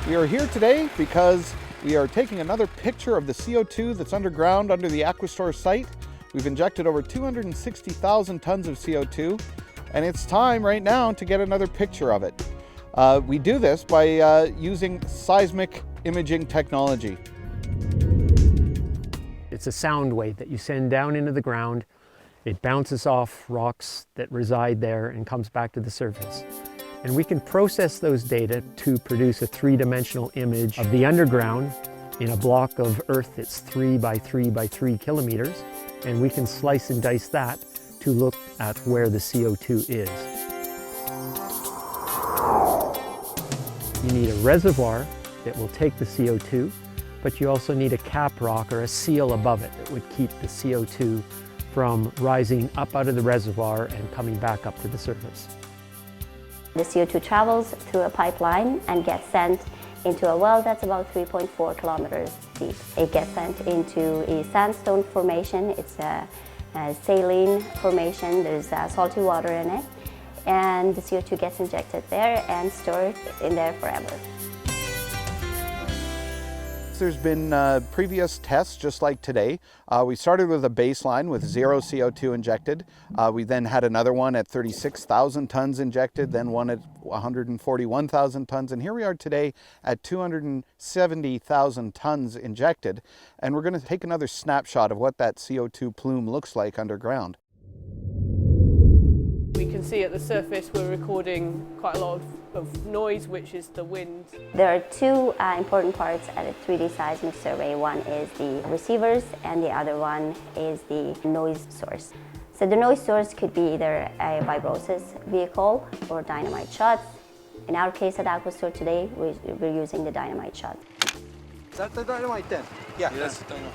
We are here today because we are taking another picture of the CO2 that's underground under the Aquistore site. We've injected over 260,000 tons of CO2, and it's time right now to get another picture of it. We do this by using seismic imaging technology. It's a sound wave that you send down into the ground. It bounces off rocks that reside there and comes back to the surface. And we can process those data to produce a three-dimensional image of the underground in a block of earth that's 3 by 3 by 3 kilometers. And we can slice and dice that to look at where the CO2 is. You need a reservoir that will take the CO2, but you also need a cap rock or a seal above it that would keep the CO2 from rising up out of the reservoir and coming back up to the surface. The CO2 travels through a pipeline and gets sent into a well that's about 3.4 kilometers deep. It gets sent into a sandstone formation. It's a saline formation. There's salty water in it. And the CO2 gets injected there and stored in there forever. There's been previous tests just like today. We started with a baseline with 0 CO2 injected. We then had another one at 36,000 tons injected, then one at 141,000 tons, and here we are today at 270,000 tons injected. And we're going to take another snapshot of what that CO2 plume looks like underground. We can see at the surface we're recording quite a lot of noise, which is the wind. There are two important parts at a 3D seismic survey. One is the receivers and the other one is the noise source. So the noise source could be either a vibrosis vehicle or dynamite shots. In our case at Aquistore today, we're using the dynamite shot. Is that the dynamite then? Yeah, that's the dynamite.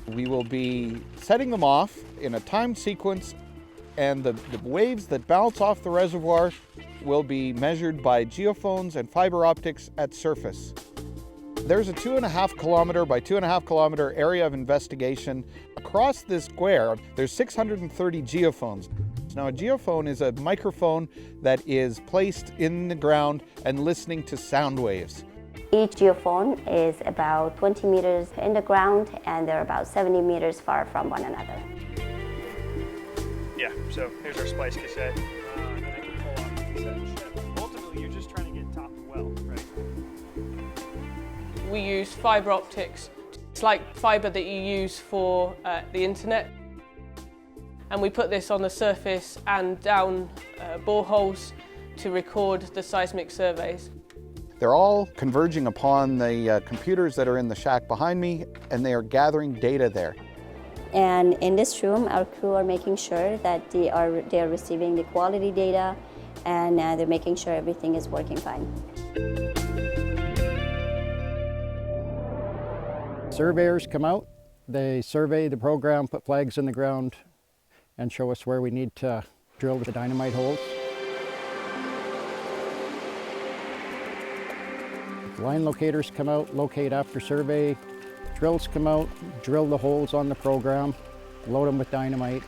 We will be setting them off in a timed sequence, and the waves that bounce off the reservoir will be measured by geophones and fiber optics at surface. There's a 2.5 kilometer by 2.5 kilometer area of investigation. Across this square, there's 630 geophones. Now, a geophone is a microphone that is placed in the ground and listening to sound waves. Each geophone is about 20 meters in the ground, and they're about 70 meters far from one another. Yeah, so here's our splice cassette. And I can pull off the cassette and ship. Ultimately, you're just trying to get top of well, right? We use fiber optics. It's like fiber that you use for the internet. And we put this on the surface and down boreholes to record the seismic surveys. They're all converging upon the computers that are in the shack behind me, and they are gathering data there. And in this room, our crew are making sure that they are receiving the quality data, and they're making sure everything is working fine. Surveyors come out, they survey the program, put flags in the ground, and show us where we need to drill the dynamite holes. Line locators come out, locate after survey. Drills come out, drill the holes on the program, load them with dynamite.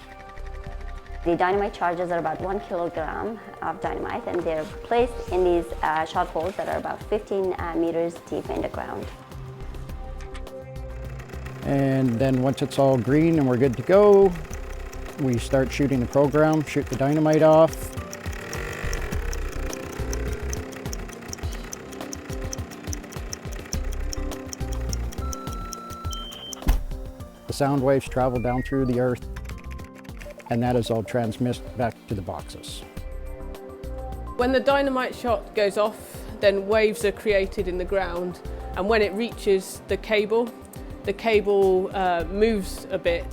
The dynamite charges are about 1 kilogram of dynamite, and they're placed in these shot holes that are about 15 meters deep in the ground. And then once it's all green and we're good to go, we start shooting the program, shoot the dynamite off. The sound waves travel down through the earth, and that is all transmitted back to the boxes. When the dynamite shot goes off, then waves are created in the ground, and when it reaches the cable moves a bit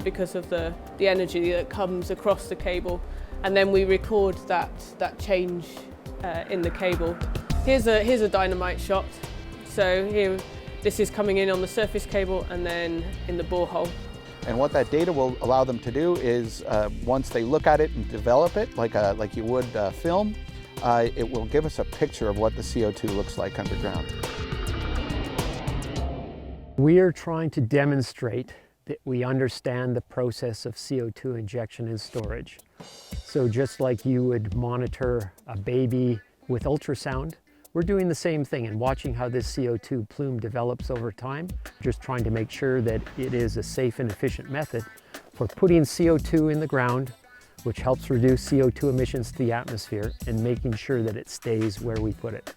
because of the energy that comes across the cable, and then we record that change in the cable. Here's a dynamite shot. So here, this is coming in on the surface cable and then in the borehole. And what that data will allow them to do is, once they look at it and develop it like you would film, it will give us a picture of what the CO2 looks like underground. We are trying to demonstrate that we understand the process of CO2 injection and storage. So just like you would monitor a baby with ultrasound, we're doing the same thing and watching how this CO2 plume develops over time, just trying to make sure that it is a safe and efficient method for putting CO2 in the ground, which helps reduce CO2 emissions to the atmosphere, and making sure that it stays where we put it.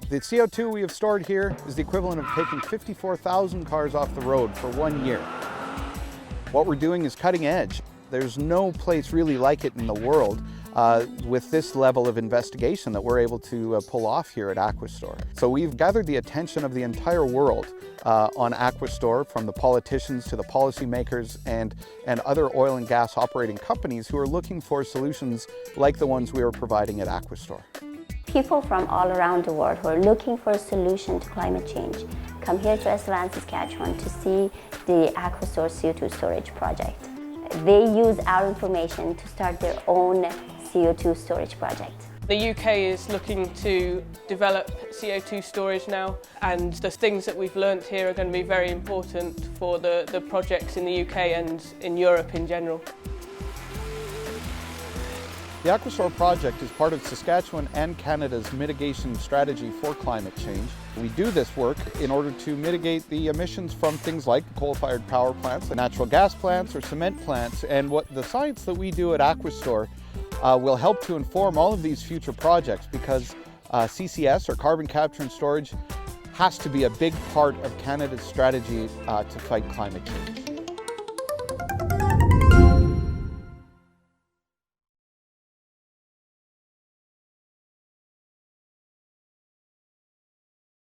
The CO2 we have stored here is the equivalent of taking 54,000 cars off the road for 1 year. What we're doing is cutting edge. There's no place really like it in the world with this level of investigation that we're able to pull off here at Aquistore. So we've gathered the attention of the entire world on Aquistore, from the politicians to the policymakers and other oil and gas operating companies who are looking for solutions like the ones we are providing at Aquistore. People from all around the world who are looking for a solution to climate change come here to Saskatchewan to see the Aquistore CO2 storage project. They use our information to start their own CO2 storage project. The UK is looking to develop CO2 storage now, and the things that we've learnt here are going to be very important for the projects in the UK and in Europe in general. The Aquistore project is part of Saskatchewan and Canada's mitigation strategy for climate change. We do this work in order to mitigate the emissions from things like coal-fired power plants, natural gas plants, or cement plants. And what the science that we do at Aquistore will help to inform all of these future projects, because CCS, or carbon capture and storage, has to be a big part of Canada's strategy to fight climate change.